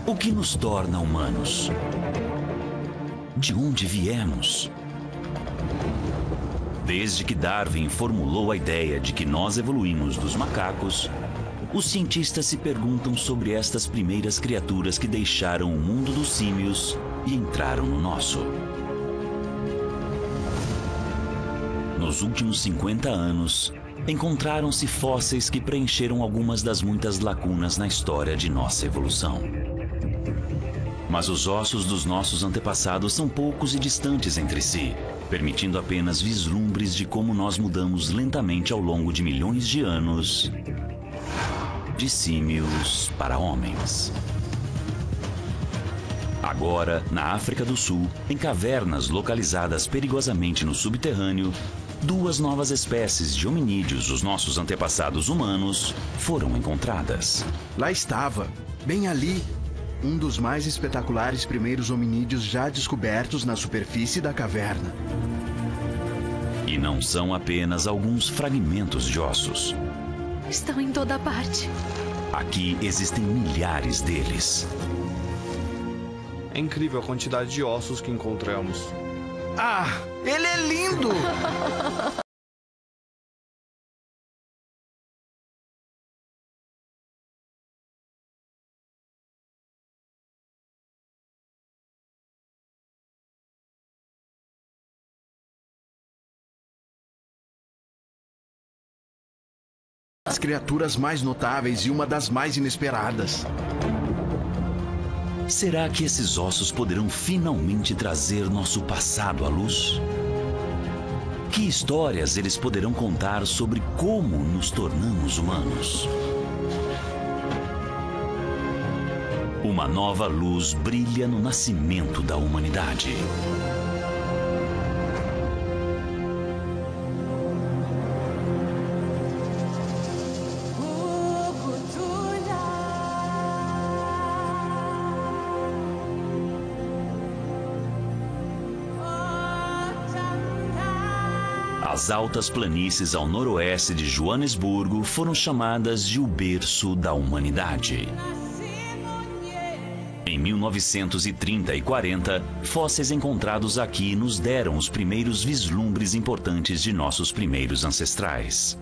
O que nos torna humanos? De onde viemos? Desde que Darwin formulou a ideia de que nós evoluímos dos macacos, os cientistas se perguntam sobre estas primeiras criaturas que deixaram o mundo dos símios e entraram no nosso. Nos últimos 50 anos, encontraram-se fósseis que preencheram algumas das muitas lacunas na história de nossa evolução. Mas os ossos dos nossos antepassados são poucos e distantes entre si, permitindo apenas vislumbres de como nós mudamos lentamente ao longo de milhões de anos de símios para homens. Agora, na África do Sul, em cavernas localizadas perigosamente no subterrâneo, duas novas espécies de hominídeos, os nossos antepassados humanos, foram encontradas. Lá estava, bem ali, um dos mais espetaculares primeiros hominídeos já descobertos na superfície da caverna. E não são apenas alguns fragmentos de ossos. Estão em toda parte. Aqui existem milhares deles. É incrível a quantidade de ossos que encontramos. Ah, ele é lindo! As criaturas mais notáveis e uma das mais inesperadas. Será que esses ossos poderão finalmente trazer nosso passado à luz? Que histórias eles poderão contar sobre como nos tornamos humanos? Uma nova luz brilha no nascimento da humanidade. As altas planícies ao noroeste de Joanesburgo foram chamadas de o berço da humanidade. Em 1930 e 40, fósseis encontrados aqui nos deram os primeiros vislumbres importantes de nossos primeiros ancestrais.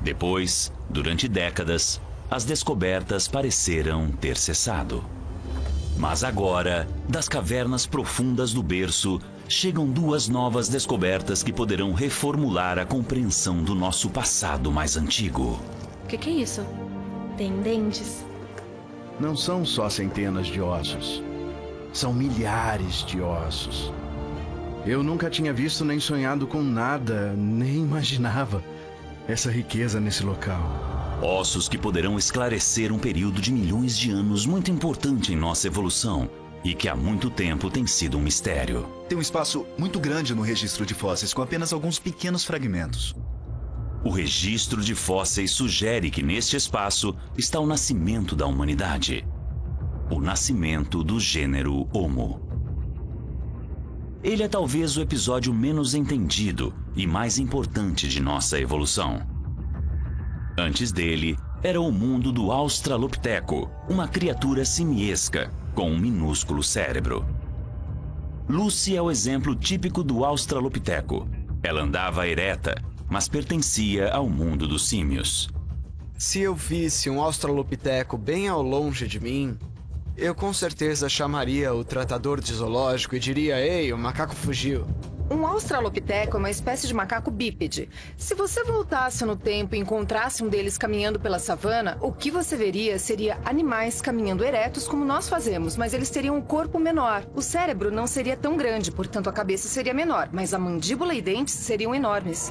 Depois, durante décadas, as descobertas pareceram ter cessado. Mas agora, das cavernas profundas do berço, chegam duas novas descobertas que poderão reformular a compreensão do nosso passado mais antigo. O que é isso? Tem dentes? Não são só centenas de ossos. São milhares de ossos. Eu nunca tinha visto nem sonhado com nada, nem imaginava essa riqueza nesse local. Ossos que poderão esclarecer um período de milhões de anos muito importante em nossa evolução e que há muito tempo tem sido um mistério. Tem um espaço muito grande no registro de fósseis, com apenas alguns pequenos fragmentos. O registro de fósseis sugere que neste espaço está o nascimento da humanidade. O nascimento do gênero Homo. Ele é talvez o episódio menos entendido e mais importante de nossa evolução. Antes dele, era o mundo do Australopiteco, uma criatura simiesca com um minúsculo cérebro. Lucy é o exemplo típico do Australopiteco. Ela andava ereta, mas pertencia ao mundo dos símios. Se eu visse um australopiteco bem ao longe de mim, eu com certeza chamaria o tratador de zoológico e diria: "Ei, o macaco fugiu." Um australopiteco é uma espécie de macaco bípede. Se você voltasse no tempo e encontrasse um deles caminhando pela savana, o que você veria seria animais caminhando eretos como nós fazemos, mas eles teriam um corpo menor. O cérebro não seria tão grande, portanto a cabeça seria menor, mas a mandíbula e dentes seriam enormes.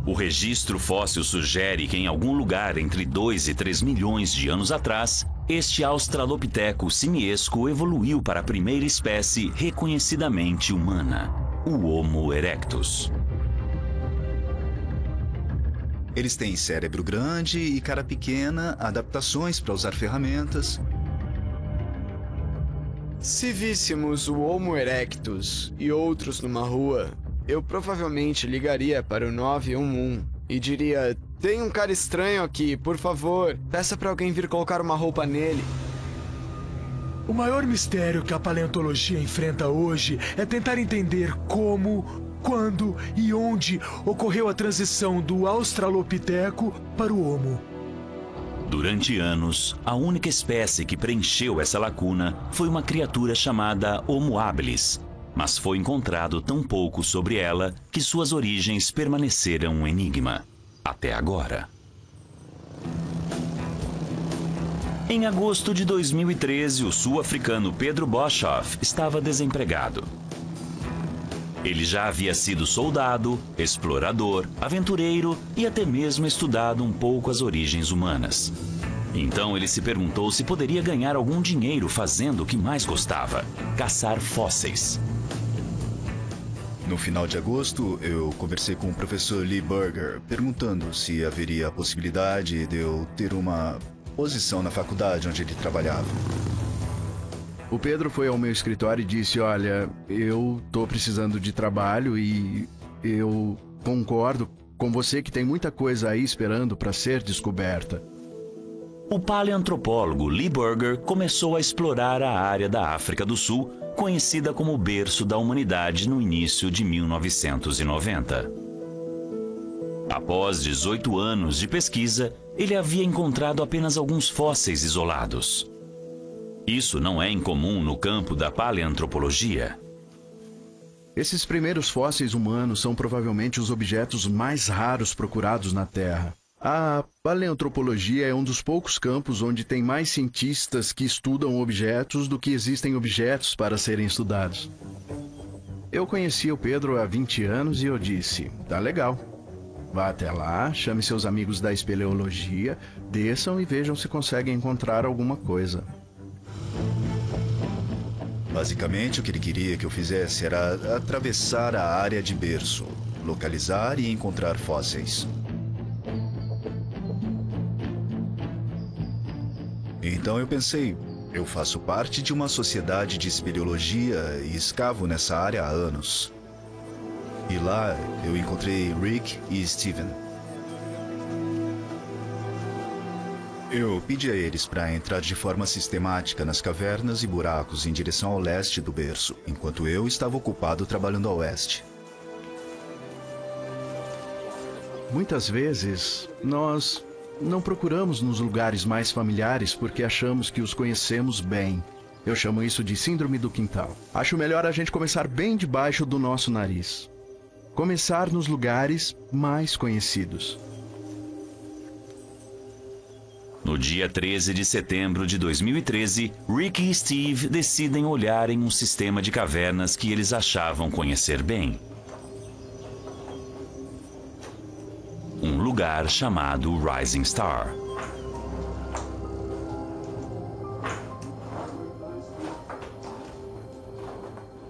O registro fóssil sugere que em algum lugar entre 2 e 3 milhões de anos atrás, este australopiteco simiesco evoluiu para a primeira espécie reconhecidamente humana, o Homo erectus. Eles têm cérebro grande e cara pequena, adaptações para usar ferramentas. Se víssemos o Homo erectus e outros numa rua, eu provavelmente ligaria para o 911 e diria: Tem um cara estranho aqui, por favor. Peça pra alguém vir colocar uma roupa nele. O maior mistério que a paleontologia enfrenta hoje é tentar entender como, quando e onde ocorreu a transição do Australopiteco para o Homo. Durante anos, a única espécie que preencheu essa lacuna foi uma criatura chamada Homo habilis, mas foi encontrado tão pouco sobre ela que suas origens permaneceram um enigma, até agora. Em agosto de 2013, o sul-africano Pedro Boshoff estava desempregado. Ele já havia sido soldado, explorador, aventureiro e até mesmo estudado um pouco as origens humanas. Então ele se perguntou se poderia ganhar algum dinheiro fazendo o que mais gostava: caçar fósseis. No final de agosto, eu conversei com o professor Lee Burger, perguntando se haveria a possibilidade de eu ter uma posição na faculdade onde ele trabalhava. O Pedro foi ao meu escritório e disse: olha, eu tô precisando de trabalho e eu concordo com você que tem muita coisa aí esperando para ser descoberta. O paleoantropólogo Lee Burger começou a explorar a área da África do Sul, conhecida como o berço da humanidade no início de 1990. Após 18 anos de pesquisa, ele havia encontrado apenas alguns fósseis isolados. Isso não é incomum no campo da paleoantropologia. Esses primeiros fósseis humanos são provavelmente os objetos mais raros procurados na Terra. A paleoantropologia é um dos poucos campos onde tem mais cientistas que estudam objetos do que existem objetos para serem estudados. Eu conheci o Pedro há 20 anos e eu disse: tá legal. Vá até lá, chame seus amigos da espeleologia, desçam e vejam se conseguem encontrar alguma coisa. Basicamente, o que ele queria que eu fizesse era atravessar a área de berço, localizar e encontrar fósseis. Então eu pensei, eu faço parte de uma sociedade de espeleologia e escavo nessa área há anos. E lá eu encontrei Rick e Steven. Eu pedi a eles para entrar de forma sistemática nas cavernas e buracos em direção ao leste do berço, enquanto eu estava ocupado trabalhando a oeste. Muitas vezes, nós não procuramos nos lugares mais familiares porque achamos que os conhecemos bem. Eu chamo isso de síndrome do quintal. Acho melhor a gente começar bem debaixo do nosso nariz. Começar nos lugares mais conhecidos. No dia 13 de setembro de 2013, Rick e Steve decidem olhar em um sistema de cavernas que eles achavam conhecer bem. Um lugar chamado Rising Star.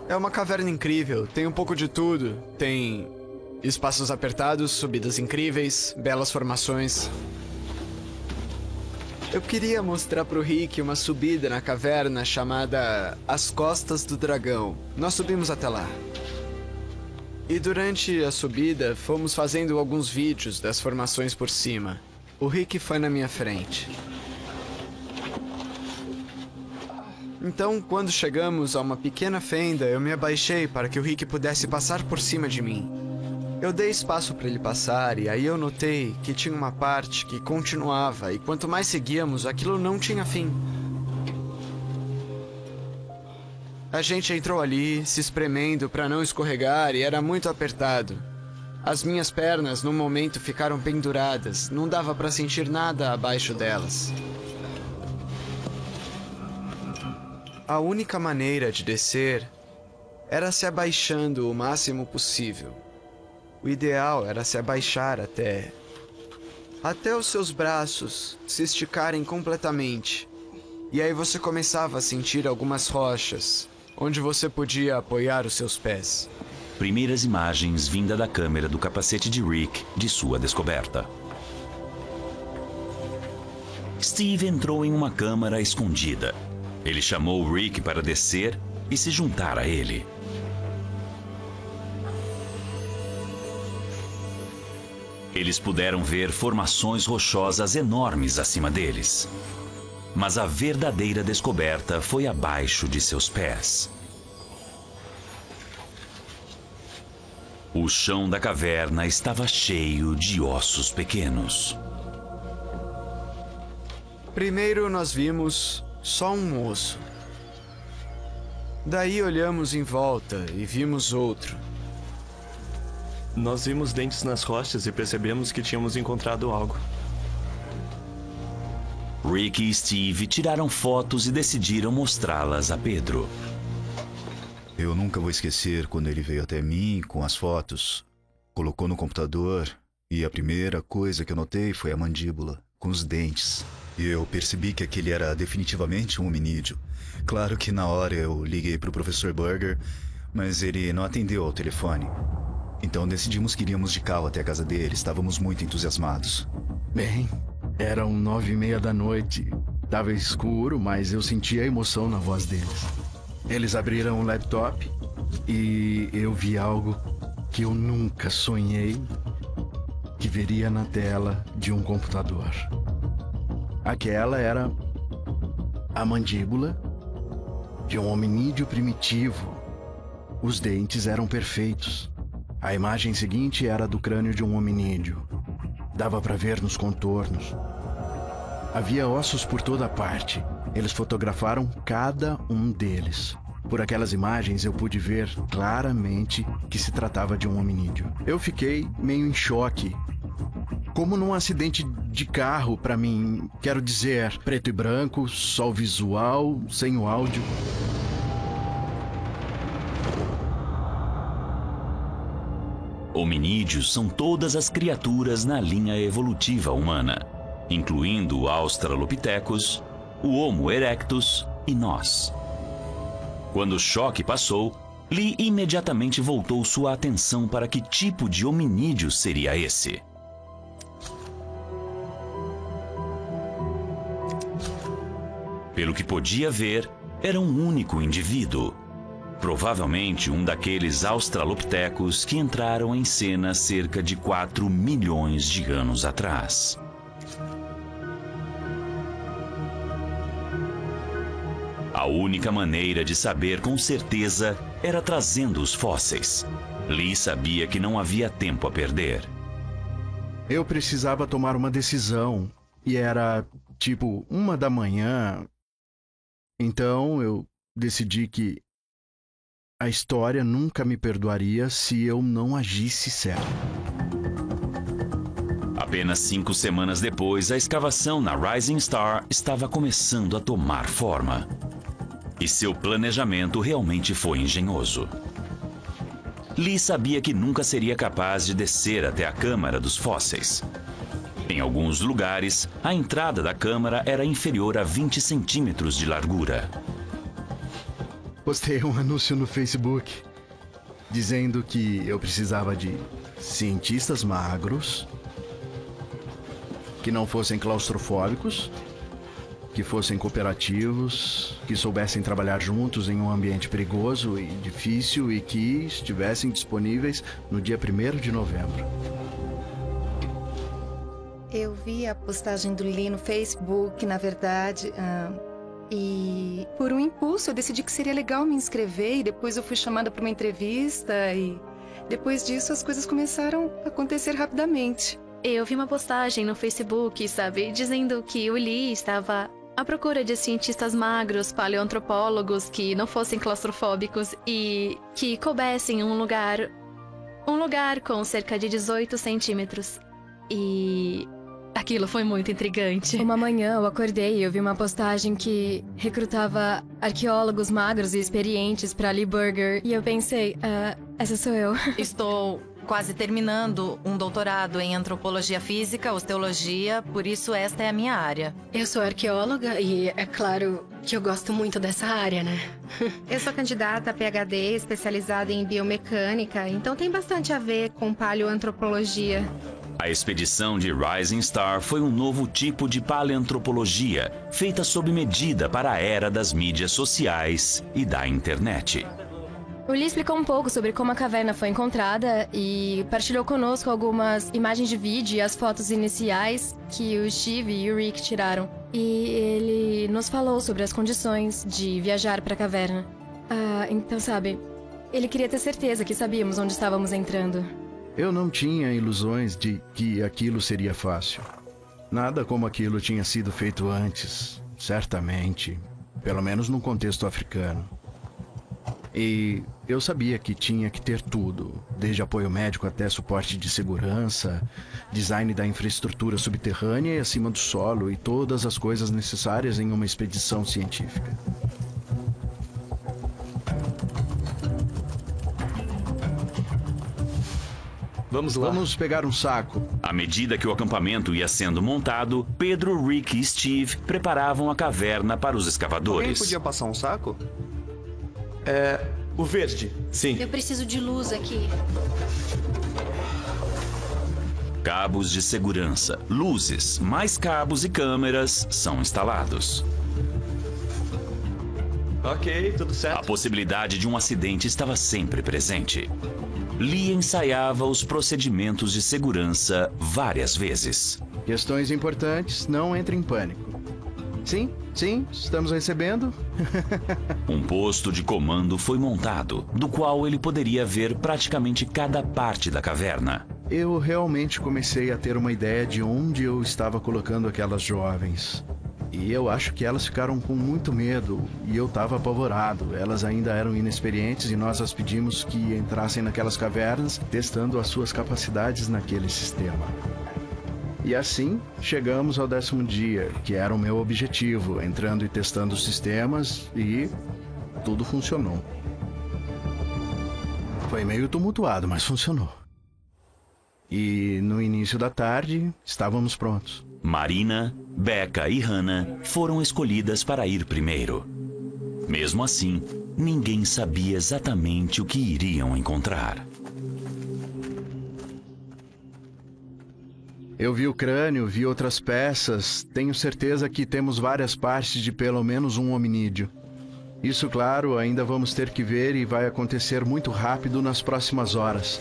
É uma caverna incrível, tem um pouco de tudo. Tem espaços apertados, subidas incríveis, belas formações. Eu queria mostrar pro Rick uma subida na caverna chamada As Costas do Dragão. Nós subimos até lá. E durante a subida, fomos fazendo alguns vídeos das formações por cima. O Rick foi na minha frente. Então, quando chegamos a uma pequena fenda, eu me abaixei para que o Rick pudesse passar por cima de mim. Eu dei espaço para ele passar e aí eu notei que tinha uma parte que continuava e quanto mais seguíamos, aquilo não tinha fim. A gente entrou ali, se espremendo para não escorregar e era muito apertado. As minhas pernas, no momento, ficaram penduradas. Não dava para sentir nada abaixo delas. A única maneira de descer era se abaixando o máximo possível. O ideal era se abaixar até os seus braços se esticarem completamente. E aí você começava a sentir algumas rochas, onde você podia apoiar os seus pés. Primeiras imagens vinda da câmera do capacete de Rick de sua descoberta. Steve entrou em uma câmara escondida. Ele chamou Rick para descer e se juntar a ele. Eles puderam ver formações rochosas enormes acima deles. Mas a verdadeira descoberta foi abaixo de seus pés. O chão da caverna estava cheio de ossos pequenos. Primeiro nós vimos só um osso. Daí olhamos em volta e vimos outro. Nós vimos dentes nas rochas e percebemos que tínhamos encontrado algo. Rick e Steve tiraram fotos e decidiram mostrá-las a Pedro. Eu nunca vou esquecer quando ele veio até mim com as fotos, colocou no computador e a primeira coisa que eu notei foi a mandíbula, com os dentes. E eu percebi que aquele era definitivamente um hominídeo. Claro que na hora eu liguei para o Professor Burger, mas ele não atendeu ao telefone. Então decidimos que iríamos de carro até a casa dele, estávamos muito entusiasmados. Bem, eram 9:30 da noite. Tava escuro, mas eu sentia a emoção na voz deles. Eles abriram o laptop e eu vi algo que eu nunca sonhei que veria na tela de um computador. Aquela era a mandíbula de um hominídeo primitivo. Os dentes eram perfeitos. A imagem seguinte era do crânio de um hominídeo. Dava para ver nos contornos. Havia ossos por toda parte. Eles fotografaram cada um deles. Por aquelas imagens eu pude ver claramente que se tratava de um hominídeo. Eu fiquei meio em choque. Como num acidente de carro para mim. Quero dizer, preto e branco, só o visual, sem o áudio. Hominídeos são todas as criaturas na linha evolutiva humana, incluindo o Australopithecus, o Homo erectus e nós. Quando o choque passou, Lee imediatamente voltou sua atenção para que tipo de hominídeo seria esse. Pelo que podia ver, era um único indivíduo. Provavelmente um daqueles australopitecos que entraram em cena cerca de 4 milhões de anos atrás. A única maneira de saber com certeza era trazendo os fósseis. Lee sabia que não havia tempo a perder. Eu precisava tomar uma decisão e era tipo 1 da manhã. Então eu decidi que a história nunca me perdoaria se eu não agisse certo. Apenas 5 semanas depois, a escavação na Rising Star estava começando a tomar forma. E seu planejamento realmente foi engenhoso. Lee sabia que nunca seria capaz de descer até a câmara dos fósseis. Em alguns lugares, a entrada da câmara era inferior a 20 centímetros de largura. Postei um anúncio no Facebook dizendo que eu precisava de cientistas magros, que não fossem claustrofóbicos, que fossem cooperativos, que soubessem trabalhar juntos em um ambiente perigoso e difícil e que estivessem disponíveis no dia 1º de novembro. Eu vi a postagem do Lee no Facebook, na verdade, e por um impulso eu decidi que seria legal me inscrever e depois eu fui chamada para uma entrevista e depois disso as coisas começaram a acontecer rapidamente. Eu vi uma postagem no Facebook, sabe, dizendo que o Lee estava à procura de cientistas magros, paleoantropólogos que não fossem claustrofóbicos e que coubessem um lugar com cerca de 18 centímetros. E aquilo foi muito intrigante. Uma manhã eu acordei e eu vi uma postagem que recrutava arqueólogos magros e experientes para Lee Burger. E eu pensei, essa sou eu. Estou quase terminando um doutorado em antropologia física, osteologia, por isso esta é a minha área. Eu sou arqueóloga e é claro que eu gosto muito dessa área, né? Eu sou candidata a PhD especializada em biomecânica, então tem bastante a ver com paleoantropologia. A expedição de Rising Star foi um novo tipo de paleantropologia, feita sob medida para a era das mídias sociais e da internet. O Lee explicou um pouco sobre como a caverna foi encontrada e partilhou conosco algumas imagens de vídeo e as fotos iniciais que o Steve e o Rick tiraram. E ele nos falou sobre as condições de viajar para a caverna. Então, sabe, ele queria ter certeza que sabíamos onde estávamos entrando. Eu não tinha ilusões de que aquilo seria fácil. Nada como aquilo tinha sido feito antes, certamente, pelo menos no contexto africano. E eu sabia que tinha que ter tudo, desde apoio médico até suporte de segurança, design da infraestrutura subterrânea e acima do solo e todas as coisas necessárias em uma expedição científica. Vamos lá. Vamos pegar um saco. À medida que o acampamento ia sendo montado, Pedro, Rick e Steve preparavam a caverna para os escavadores. Alguém podia passar um saco? O verde. Sim. Eu preciso de luz aqui. Cabos de segurança, luzes, mais cabos e câmeras são instalados. Ok, tudo certo. A possibilidade de um acidente estava sempre presente. Lee ensaiava os procedimentos de segurança várias vezes. Questões importantes, não entre em pânico. Sim, estamos recebendo. Um posto de comando foi montado, do qual ele poderia ver praticamente cada parte da caverna. Eu realmente comecei a ter uma ideia de onde eu estava colocando aquelas jovens. E eu acho que elas ficaram com muito medo e eu estava apavorado. Elas ainda eram inexperientes e nós as pedimos que entrassem naquelas cavernas, testando as suas capacidades naquele sistema. E assim, chegamos ao 10º dia, que era o meu objetivo, entrando e testando os sistemas e tudo funcionou. Foi meio tumultuado, mas funcionou. E no início da tarde, estávamos prontos. Marina, Becca e Hannah foram escolhidas para ir primeiro. Mesmo assim, ninguém sabia exatamente o que iriam encontrar. Eu vi o crânio, vi outras peças. Tenho certeza que temos várias partes de pelo menos um hominídeo. Isso, claro, ainda vamos ter que ver e vai acontecer muito rápido nas próximas horas.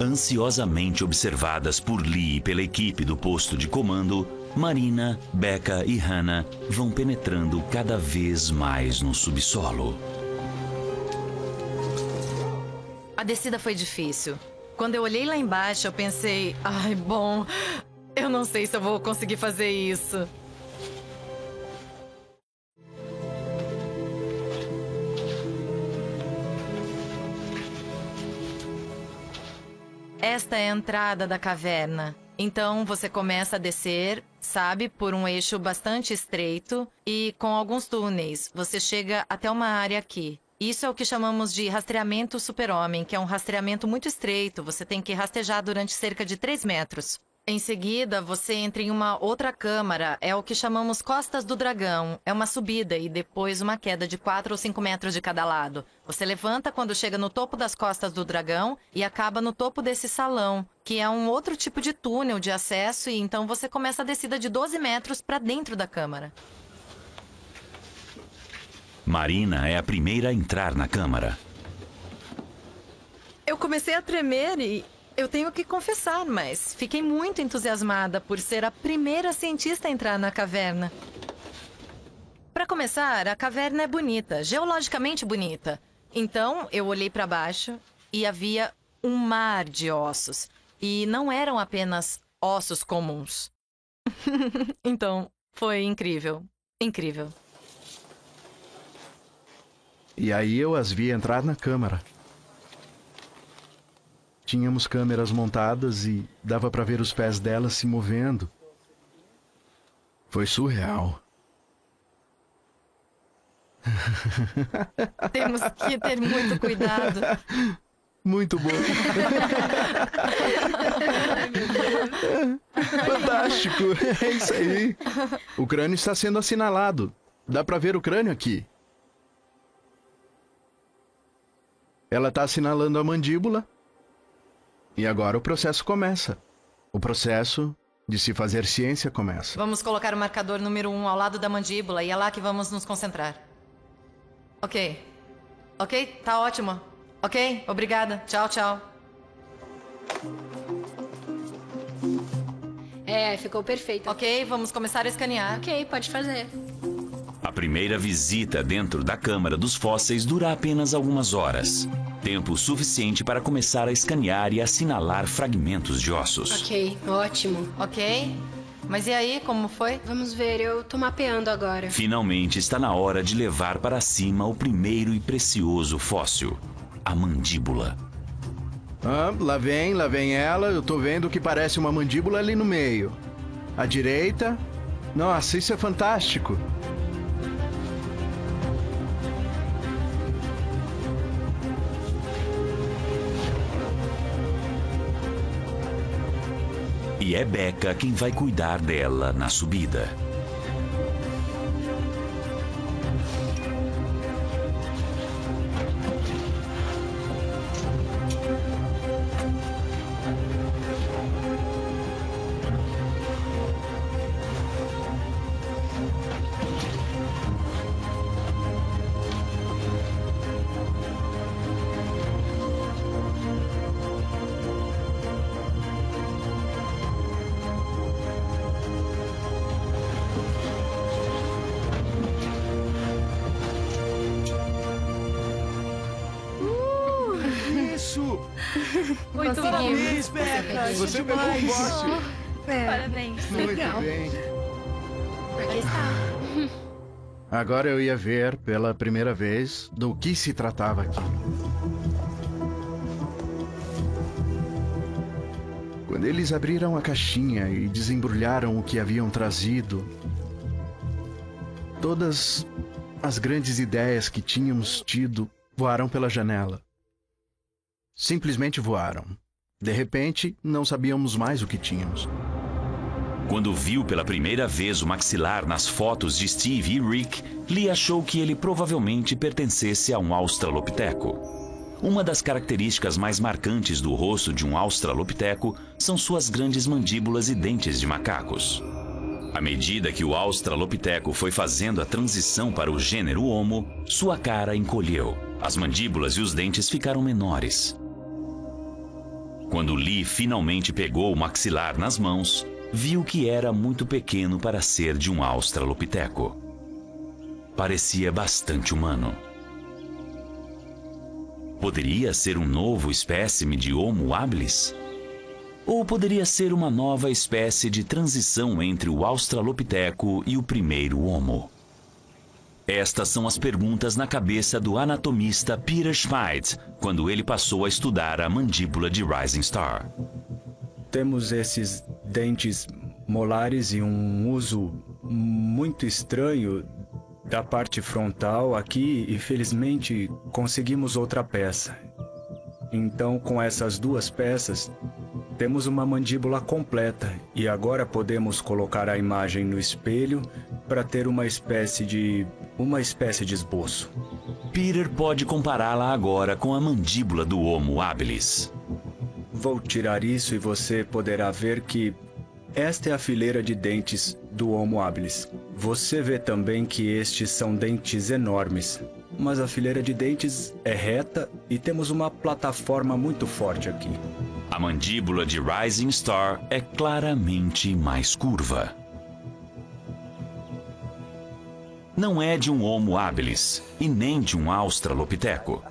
Ansiosamente observadas por Lee e pela equipe do posto de comando, Marina, Becca e Hannah vão penetrando cada vez mais no subsolo. A descida foi difícil. Quando eu olhei lá embaixo, eu pensei... Ai, bom, eu não sei se eu vou conseguir fazer isso. Esta é a entrada da caverna. Então você começa a descer, sabe, por um eixo bastante estreito e com alguns túneis. Você chega até uma área aqui. Isso é o que chamamos de rastreamento super-homem, que é um rastreamento muito estreito. Você tem que rastejar durante cerca de 3 metros. Em seguida, você entra em uma outra câmara, é o que chamamos Costas do Dragão. É uma subida e depois uma queda de 4 ou 5 metros de cada lado. Você levanta quando chega no topo das Costas do Dragão e acaba no topo desse salão, que é um outro tipo de túnel de acesso, e então você começa a descida de 12 metros para dentro da câmara. Marina é a primeira a entrar na câmara. Eu comecei a tremer e... eu tenho que confessar, mas fiquei muito entusiasmada por ser a primeira cientista a entrar na caverna. Para começar, a caverna é bonita, geologicamente bonita. Então, eu olhei para baixo e havia um mar de ossos. E não eram apenas ossos comuns. Então, foi incrível. Incrível. E aí eu as vi entrar na câmara. Tínhamos câmeras montadas e dava para ver os pés delas se movendo. Foi surreal. Temos que ter muito cuidado. Muito bom. Fantástico. É isso aí. O crânio está sendo assinalado. Dá para ver o crânio aqui. Ela está assinalando a mandíbula. E agora o processo começa. O processo de se fazer ciência começa. Vamos colocar o marcador número 1 ao lado da mandíbula e é lá que vamos nos concentrar. Ok. Ok? Tá ótimo. Ok? Obrigada. Tchau, tchau. Ficou perfeito. Ok, vamos começar a escanear. Ok, pode fazer. A primeira visita dentro da câmara dos fósseis dura apenas algumas horas. Tempo suficiente para começar a escanear e assinalar fragmentos de ossos. Ok, ótimo. Ok. Mas e aí, como foi? Vamos ver, eu tô mapeando agora. Finalmente está na hora de levar para cima o primeiro e precioso fóssil, a mandíbula. Lá vem ela. Eu tô vendo que parece uma mandíbula ali no meio. À direita. Nossa, isso é fantástico. E é Becca quem vai cuidar dela na subida. Muito Parabéns, Becca! Você pegou um fóssil. Parabéns. Muito bem. Aqui está. Agora eu ia ver pela primeira vez do que se tratava aqui. Quando eles abriram a caixinha e desembrulharam o que haviam trazido, todas as grandes ideias que tínhamos tido voaram pela janela. Simplesmente voaram. De repente, não sabíamos mais o que tínhamos. Quando viu pela primeira vez o maxilar nas fotos de Steve e Rick, Lee achou que ele provavelmente pertencesse a um australopiteco. Uma das características mais marcantes do rosto de um australopiteco são suas grandes mandíbulas e dentes de macacos. À medida que o australopiteco foi fazendo a transição para o gênero Homo, sua cara encolheu. As mandíbulas e os dentes ficaram menores. Quando Lee finalmente pegou o maxilar nas mãos, viu que era muito pequeno para ser de um australopiteco. Parecia bastante humano. Poderia ser um novo espécime de Homo habilis? Ou poderia ser uma nova espécie de transição entre o australopiteco e o primeiro Homo? Estas são as perguntas na cabeça do anatomista Peter Schmid, quando ele passou a estudar a mandíbula de Rising Star. Temos esses dentes molares e um uso muito estranho da parte frontal aqui e felizmente conseguimos outra peça. Então, com essas duas peças, temos uma mandíbula completa e agora podemos colocar a imagem no espelho para ter uma espécie de esboço. Peter pode compará-la agora com a mandíbula do Homo habilis. Vou tirar isso e você poderá ver que esta é a fileira de dentes do Homo habilis. Você vê também que estes são dentes enormes, mas a fileira de dentes é reta e temos uma plataforma muito forte aqui. A mandíbula de Rising Star é claramente mais curva. Não é de um Homo habilis e nem de um australopiteco.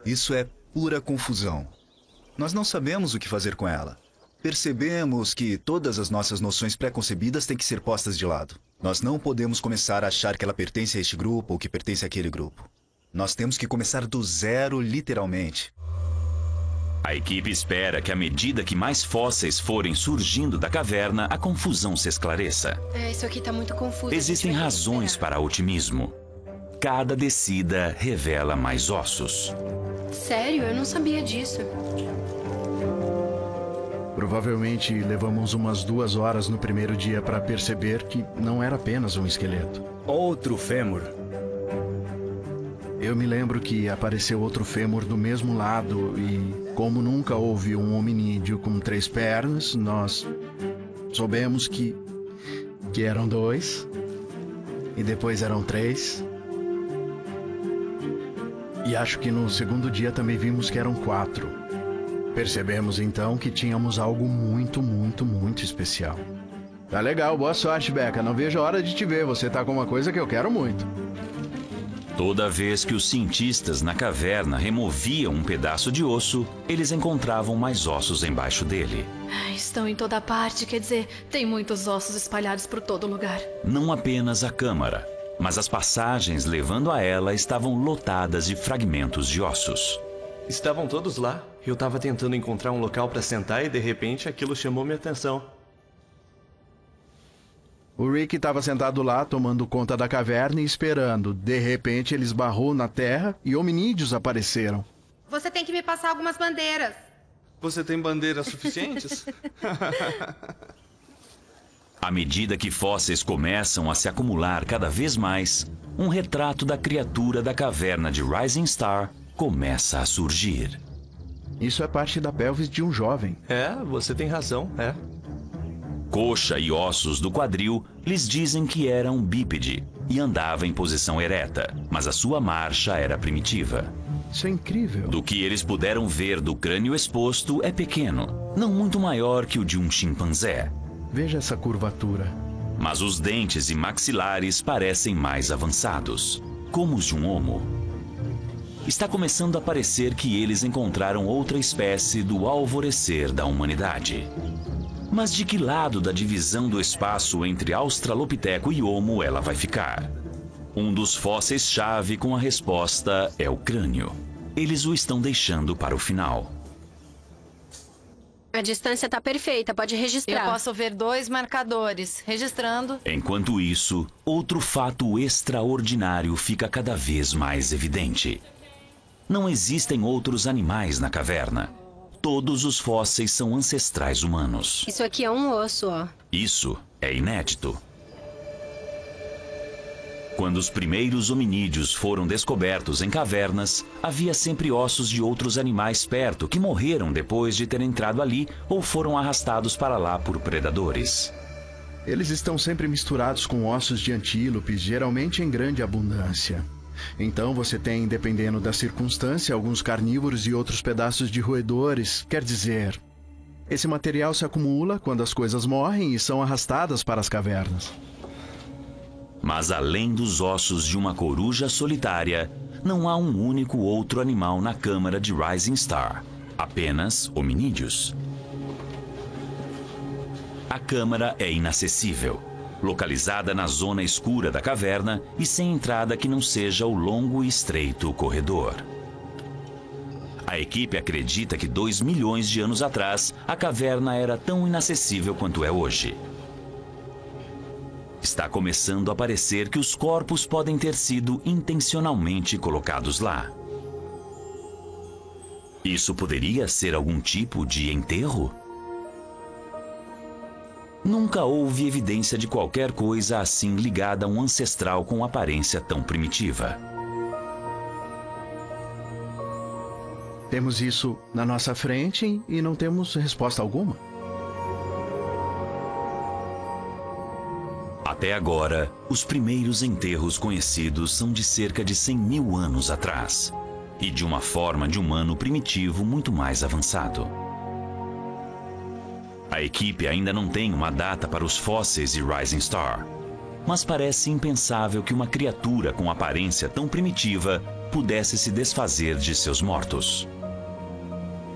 Isso é pura confusão. Nós não sabemos o que fazer com ela. Percebemos que todas as nossas noções pré-concebidas têm que ser postas de lado. Nós não podemos começar a achar que ela pertence a este grupo ou que pertence àquele grupo. Nós temos que começar do zero, literalmente. A equipe espera que à medida que mais fósseis forem surgindo da caverna, a confusão se esclareça. Isso aqui tá muito confuso. Existem razões para otimismo. Cada descida revela mais ossos. Sério? Eu não sabia disso. Provavelmente levamos umas 2 horas no primeiro dia para perceber que não era apenas um esqueleto. Outro fêmur. Eu me lembro que apareceu outro fêmur do mesmo lado e, como nunca houve um hominídeo com 3 pernas, nós soubemos que eram 2 e depois eram 3. E acho que no segundo dia também vimos que eram 4. Percebemos então que tínhamos algo muito, muito, muito especial. Tá legal, boa sorte, Becca. Não vejo a hora de te ver. Você tá com uma coisa que eu quero muito. Toda vez que os cientistas na caverna removiam um pedaço de osso, eles encontravam mais ossos embaixo dele. Estão em toda parte, quer dizer, tem muitos ossos espalhados por todo lugar. Não apenas a câmara, mas as passagens levando a ela estavam lotadas de fragmentos de ossos. Estavam todos lá. Eu estava tentando encontrar um local para sentar e de repente aquilo chamou minha atenção. O Rick estava sentado lá, tomando conta da caverna e esperando. De repente, ele esbarrou na terra e hominídeos apareceram. Você tem que me passar algumas bandeiras. Você tem bandeiras suficientes? À medida que fósseis começam a se acumular cada vez mais, um retrato da criatura da caverna de Rising Star começa a surgir. Isso é parte da pelvis de um jovem. É, você tem razão, é. Coxa e ossos do quadril lhes dizem que era um bípede e andava em posição ereta, mas a sua marcha era primitiva. Isso é incrível. Do que eles puderam ver do crânio exposto é pequeno, não muito maior que o de um chimpanzé. Veja essa curvatura. Mas os dentes e maxilares parecem mais avançados, como os de um homo. Está começando a parecer que eles encontraram outra espécie do alvorecer da humanidade. Mas de que lado da divisão do espaço entre Australopiteco e Homo ela vai ficar? Um dos fósseis-chave com a resposta é o crânio. Eles o estão deixando para o final. A distância tá perfeita, pode registrar. Eu posso ver 2 marcadores. Registrando. Enquanto isso, outro fato extraordinário fica cada vez mais evidente. Não existem outros animais na caverna. Todos os fósseis são ancestrais humanos. Isso aqui é um osso, ó. Isso é inédito. Quando os primeiros hominídeos foram descobertos em cavernas, havia sempre ossos de outros animais perto que morreram depois de terem entrado ali ou foram arrastados para lá por predadores. Eles estão sempre misturados com ossos de antílopes, geralmente em grande abundância. Então você tem, dependendo da circunstância, alguns carnívoros e outros pedaços de roedores. Quer dizer, esse material se acumula quando as coisas morrem e são arrastadas para as cavernas. Mas além dos ossos de uma coruja solitária, não há um único outro animal na câmara de Rising Star. Apenas hominídeos. A câmara é inacessível, localizada na zona escura da caverna e sem entrada que não seja o longo e estreito corredor. A equipe acredita que 2 milhões de anos atrás, a caverna era tão inacessível quanto é hoje. Está começando a parecer que os corpos podem ter sido intencionalmente colocados lá. Isso poderia ser algum tipo de enterro? Nunca houve evidência de qualquer coisa assim ligada a um ancestral com aparência tão primitiva. Temos isso na nossa frente e não temos resposta alguma. Até agora, os primeiros enterros conhecidos são de cerca de 100 mil anos atrás e de uma forma de humano primitivo muito mais avançado. A equipe ainda não tem uma data para os fósseis de Rising Star, mas parece impensável que uma criatura com aparência tão primitiva pudesse se desfazer de seus mortos.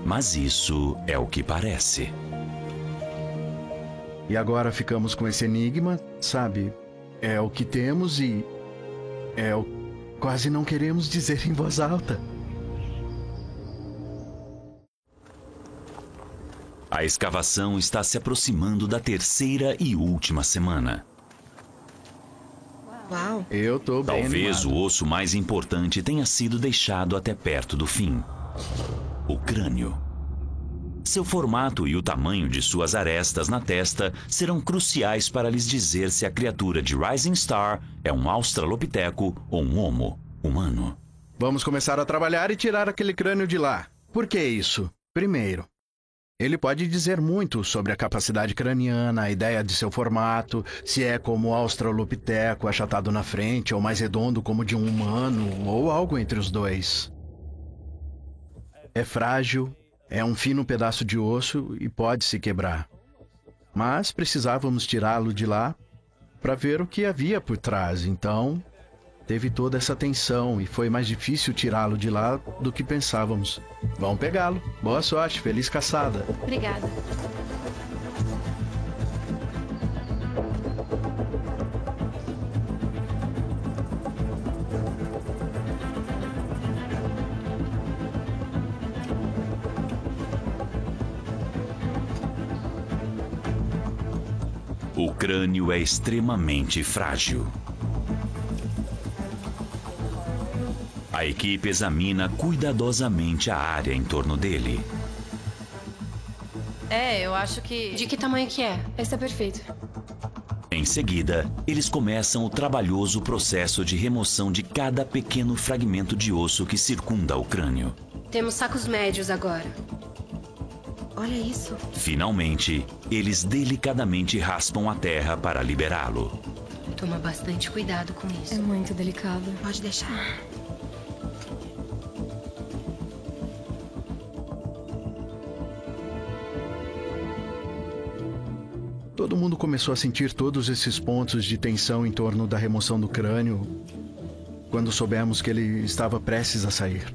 Mas isso é o que parece. E agora ficamos com esse enigma, sabe? É o que temos e é o quase não queremos dizer em voz alta. A escavação está se aproximando da 3ª e última semana. Uau! Eu tô bem Talvez animado. o osso mais importante tenha sido deixado até perto do fim. O crânio. Seu formato e o tamanho de suas arestas na testa serão cruciais para lhes dizer se a criatura de Rising Star é um australopiteco ou um homo humano. Vamos começar a trabalhar e tirar aquele crânio de lá. Por que isso? Primeiro, ele pode dizer muito sobre a capacidade craniana, a ideia de seu formato, se é como o australopiteco achatado na frente ou mais redondo como de um humano, ou algo entre os dois. É frágil, é um fino pedaço de osso e pode se quebrar. Mas precisávamos tirá-lo de lá para ver o que havia por trás, então teve toda essa tensão e foi mais difícil tirá-lo de lá do que pensávamos. Vamos pegá-lo. Boa sorte, feliz caçada. Obrigada. O crânio é extremamente frágil. A equipe examina cuidadosamente a área em torno dele. Eu acho que... De que tamanho que é? Esse é perfeito. Em seguida, eles começam o trabalhoso processo de remoção de cada pequeno fragmento de osso que circunda o crânio. Temos sacos médios agora. Olha isso. Finalmente, eles delicadamente raspam a terra para liberá-lo. Toma bastante cuidado com isso. É muito delicado. Pode deixar. Todo mundo começou a sentir todos esses pontos de tensão em torno da remoção do crânio quando soubemos que ele estava prestes a sair.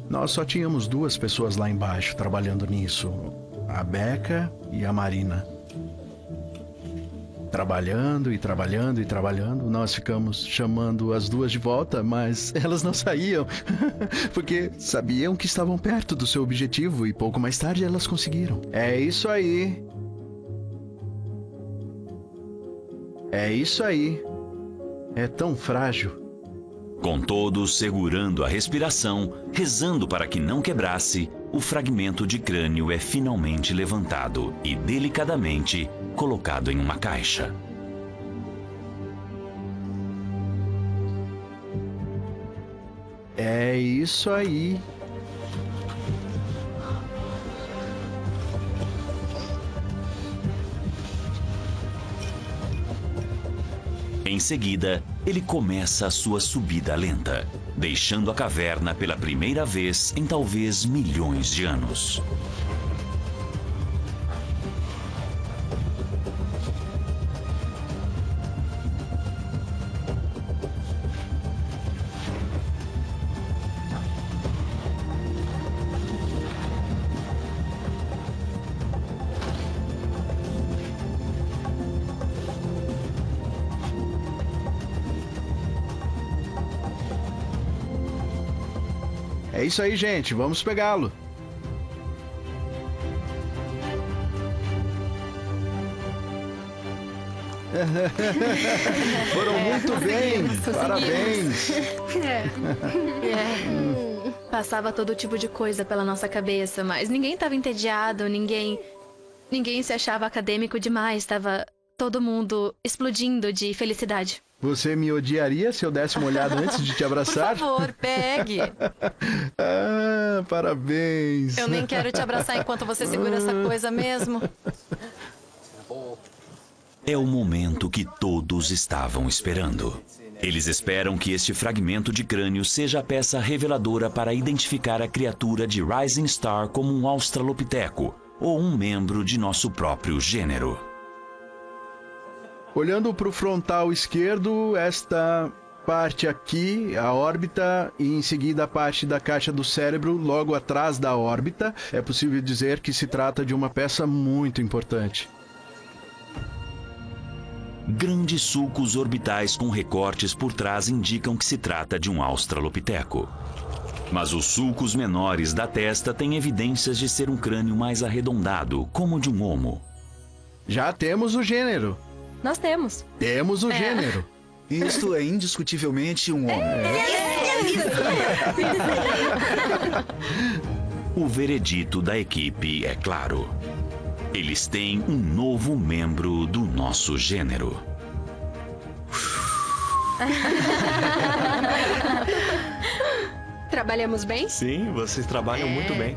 Nós só tínhamos 2 pessoas lá embaixo trabalhando nisso, a Becca e a Marina. Trabalhando e trabalhando e trabalhando, nós ficamos chamando as 2 de volta, mas elas não saíam, porque sabiam que estavam perto do seu objetivo e pouco mais tarde elas conseguiram. É isso aí. É isso aí. É tão frágil. Com todos segurando a respiração, rezando para que não quebrasse, o fragmento de crânio é finalmente levantado e delicadamente colocado em uma caixa. É isso aí. Em seguida, ele começa a sua subida lenta, deixando a caverna pela primeira vez em talvez milhões de anos. É isso aí, gente. Vamos pegá-lo. Foram muito bem. Parabéns. Passava todo tipo de coisa pela nossa cabeça, mas ninguém estava entediado, ninguém se achava acadêmico demais, estava todo mundo explodindo de felicidade. Você me odiaria se eu desse uma olhada antes de te abraçar? Por favor, pegue. Parabéns. Eu nem quero te abraçar enquanto você segura essa coisa mesmo. É o momento que todos estavam esperando. Eles esperam que este fragmento de crânio seja a peça reveladora para identificar a criatura de Rising Star como um australopiteco ou um membro de nosso próprio gênero. Olhando para o frontal esquerdo, esta parte aqui, a órbita, e em seguida a parte da caixa do cérebro logo atrás da órbita, é possível dizer que se trata de uma peça muito importante. Grandes sulcos orbitais com recortes por trás indicam que se trata de um australopiteco. Mas os sulcos menores da testa têm evidências de ser um crânio mais arredondado, como o de um homo. Já temos o gênero. Nós temos. Temos o gênero. Isto é indiscutivelmente um homem. O veredito da equipe é claro. Eles têm um novo membro do nosso gênero. Trabalhamos bem? Sim, vocês trabalham muito bem.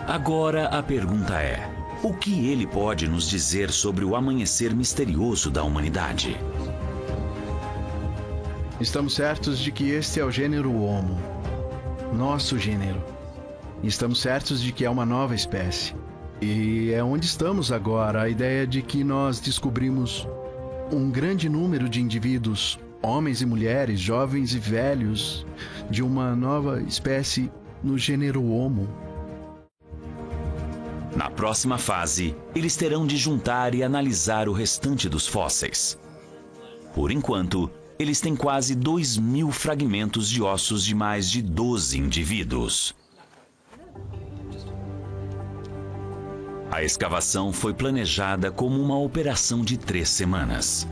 Agora a pergunta é: o que ele pode nos dizer sobre o amanhecer misterioso da humanidade? Estamos certos de que este é o gênero Homo, nosso gênero. Estamos certos de que é uma nova espécie. E é onde estamos agora, a ideia de que nós descobrimos um grande número de indivíduos, homens e mulheres, jovens e velhos, de uma nova espécie no gênero Homo. Na próxima fase, eles terão de juntar e analisar o restante dos fósseis. Por enquanto, eles têm quase 2.000 fragmentos de ossos de mais de 12 indivíduos. A escavação foi planejada como uma operação de 3 semanas.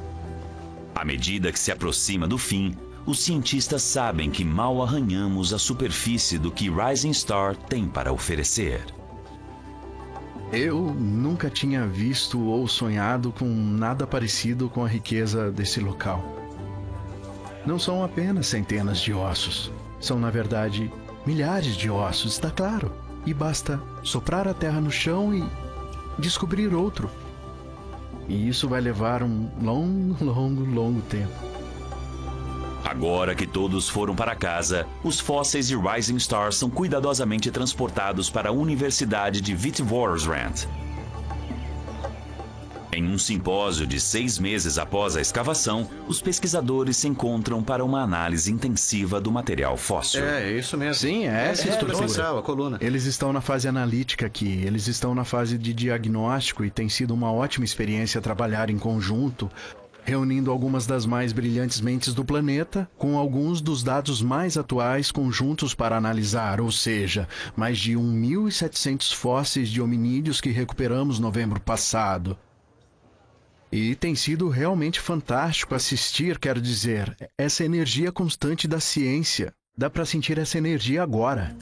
À medida que se aproxima do fim, os cientistas sabem que mal arranhamos a superfície do que Rising Star tem para oferecer. Eu nunca tinha visto ou sonhado com nada parecido com a riqueza desse local. Não são apenas centenas de ossos. São, na verdade, milhares de ossos, está claro. E basta soprar a terra no chão e descobrir outro. E isso vai levar um longo tempo. Agora que todos foram para casa, os fósseis de Rising Star são cuidadosamente transportados para a Universidade de Witwatersrand. Em um simpósio de 6 meses após a escavação, os pesquisadores se encontram para uma análise intensiva do material fóssil. É isso mesmo. Sim, é essa estrutura. A coluna. Eles estão na fase analítica aqui, eles estão na fase de diagnóstico e tem sido uma ótima experiência trabalhar em conjunto, reunindo algumas das mais brilhantes mentes do planeta com alguns dos dados mais atuais conjuntos para analisar, ou seja, mais de 1.700 fósseis de hominídeos que recuperamos no novembro passado. E tem sido realmente fantástico assistir, quero dizer, essa energia constante da ciência. Dá para sentir essa energia agora.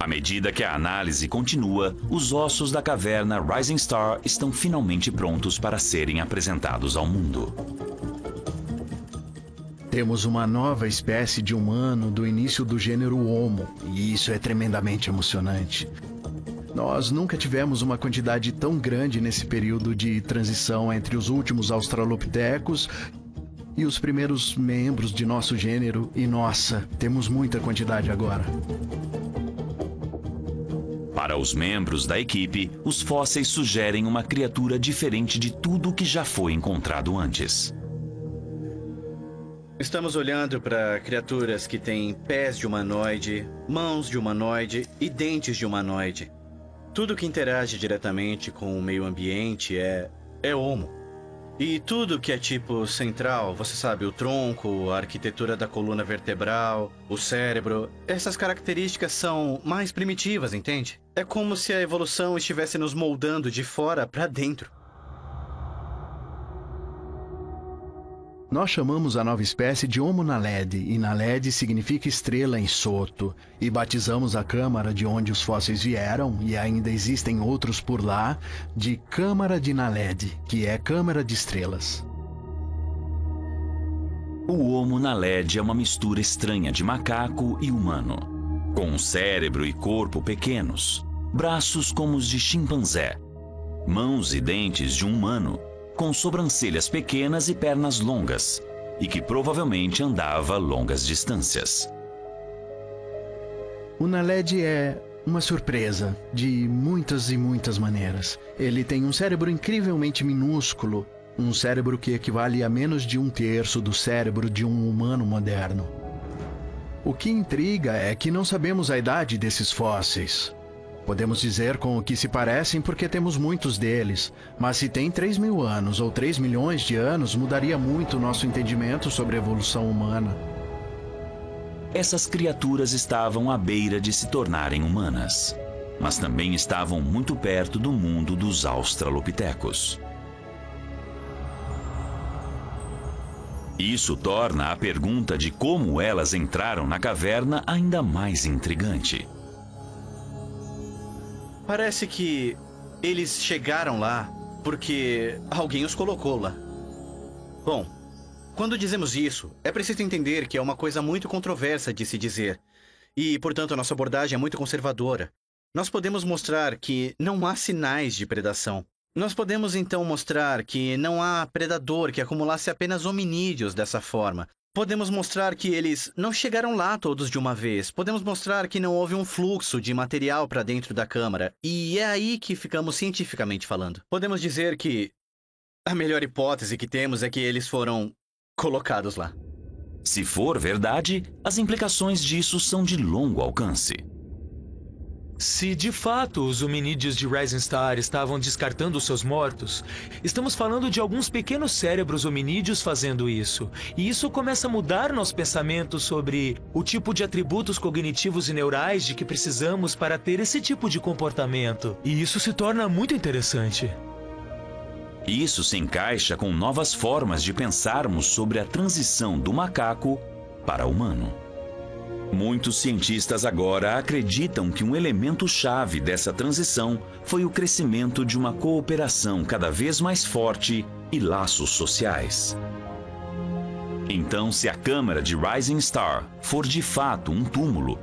À medida que a análise continua, os ossos da caverna Rising Star estão finalmente prontos para serem apresentados ao mundo. Temos uma nova espécie de humano do início do gênero Homo, e isso é tremendamente emocionante. Nós nunca tivemos uma quantidade tão grande nesse período de transição entre os últimos australopitecos e os primeiros membros de nosso gênero, e nossa, temos muita quantidade agora. Para os membros da equipe, os fósseis sugerem uma criatura diferente de tudo que já foi encontrado antes. Estamos olhando para criaturas que têm pés de humanoide, mãos de humanoide e dentes de humanoide. Tudo que interage diretamente com o meio ambiente é Homo. E tudo que é tipo central, você sabe, o tronco, a arquitetura da coluna vertebral, o cérebro, essas características são mais primitivas, entende? É como se a evolução estivesse nos moldando de fora para dentro. Nós chamamos a nova espécie de Homo naledi, e naledi significa estrela em Soto, e batizamos a câmara de onde os fósseis vieram, e ainda existem outros por lá, de Câmara de Naledi, que é Câmara de Estrelas. O Homo naledi é uma mistura estranha de macaco e humano, com um cérebro e corpo pequenos, braços como os de chimpanzé, mãos e dentes de um humano, com sobrancelhas pequenas e pernas longas, e que provavelmente andava longas distâncias. O naledi é uma surpresa, de muitas e muitas maneiras. Ele tem um cérebro incrivelmente minúsculo, um cérebro que equivale a menos de 1/3 do cérebro de um humano moderno. O que intriga é que não sabemos a idade desses fósseis. Podemos dizer com o que se parecem porque temos muitos deles, mas se tem 3.000 anos ou 3 milhões de anos, mudaria muito o nosso entendimento sobre a evolução humana. Essas criaturas estavam à beira de se tornarem humanas, mas também estavam muito perto do mundo dos australopitecos. Isso torna a pergunta de como elas entraram na caverna ainda mais intrigante. Parece que eles chegaram lá porque alguém os colocou lá. Bom, quando dizemos isso, é preciso entender que é uma coisa muito controversa de se dizer. E, portanto, a nossa abordagem é muito conservadora. Nós podemos mostrar que não há sinais de predação. Nós podemos, então, mostrar que não há predador que acumulasse apenas hominídeos dessa forma. Podemos mostrar que eles não chegaram lá todos de uma vez. Podemos mostrar que não houve um fluxo de material para dentro da câmara. E é aí que ficamos cientificamente falando. Podemos dizer que a melhor hipótese que temos é que eles foram colocados lá. Se for verdade, as implicações disso são de longo alcance. Se de fato os hominídeos de Rising Star estavam descartando seus mortos, estamos falando de alguns pequenos cérebros hominídeos fazendo isso. E isso começa a mudar nosso pensamento sobre o tipo de atributos cognitivos e neurais de que precisamos para ter esse tipo de comportamento. E isso se torna muito interessante. Isso se encaixa com novas formas de pensarmos sobre a transição do macaco para o humano. Muitos cientistas agora acreditam que um elemento-chave dessa transição foi o crescimento de uma cooperação cada vez mais forte e laços sociais. Então, se a câmara de Rising Star for de fato um túmulo,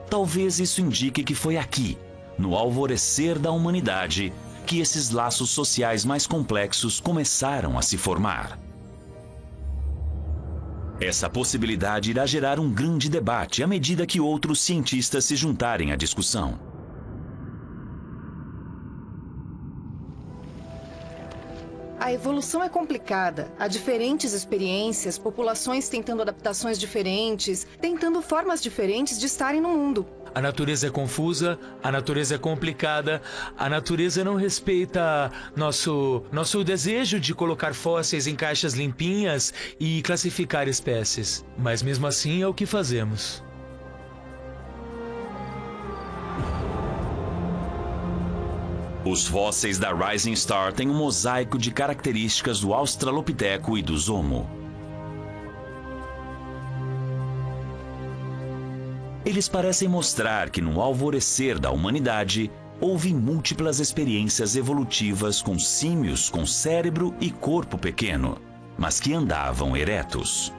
talvez isso indique que foi aqui, no alvorecer da humanidade, que esses laços sociais mais complexos começaram a se formar. Essa possibilidade irá gerar um grande debate à medida que outros cientistas se juntarem à discussão. A evolução é complicada. Há diferentes experiências, populações tentando adaptações diferentes, tentando formas diferentes de estarem no mundo. A natureza é confusa, a natureza é complicada, a natureza não respeita nosso desejo de colocar fósseis em caixas limpinhas e classificar espécies. Mas mesmo assim é o que fazemos. Os fósseis da Rising Star têm um mosaico de características do Australopiteco e do Homo. Eles parecem mostrar que no alvorecer da humanidade houve múltiplas experiências evolutivas com símios com cérebro e corpo pequeno, mas que andavam eretos.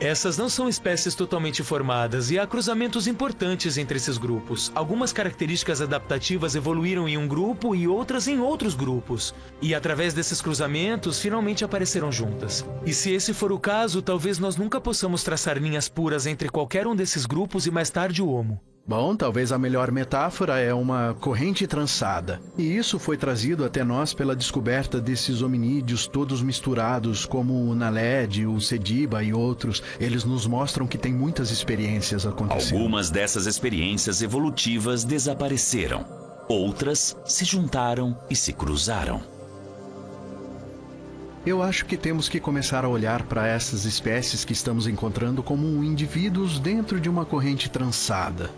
Essas não são espécies totalmente formadas e há cruzamentos importantes entre esses grupos. Algumas características adaptativas evoluíram em um grupo e outras em outros grupos. E através desses cruzamentos, finalmente apareceram juntas. E se esse for o caso, talvez nós nunca possamos traçar linhas puras entre qualquer um desses grupos e mais tarde o Homo. Bom, talvez a melhor metáfora é uma corrente trançada. E isso foi trazido até nós pela descoberta desses hominídeos todos misturados, como o Naled, o Sediba e outros. Eles nos mostram que tem muitas experiências acontecendo. Algumas dessas experiências evolutivas desapareceram. Outras se juntaram e se cruzaram. Eu acho que temos que começar a olhar para essas espécies que estamos encontrando como indivíduos dentro de uma corrente trançada.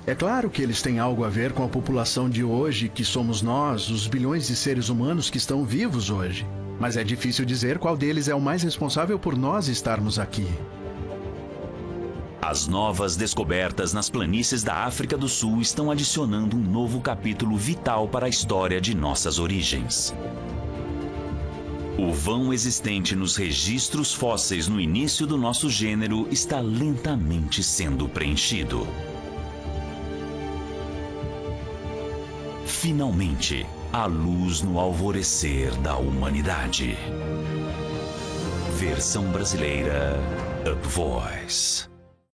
É claro que eles têm algo a ver com a população de hoje, que somos nós, os bilhões de seres humanos que estão vivos hoje. Mas é difícil dizer qual deles é o mais responsável por nós estarmos aqui. As novas descobertas nas planícies da África do Sul estão adicionando um novo capítulo vital para a história de nossas origens. O vão existente nos registros fósseis no início do nosso gênero está lentamente sendo preenchido. Finalmente, a luz no alvorecer da humanidade. Versão brasileira Up Voice.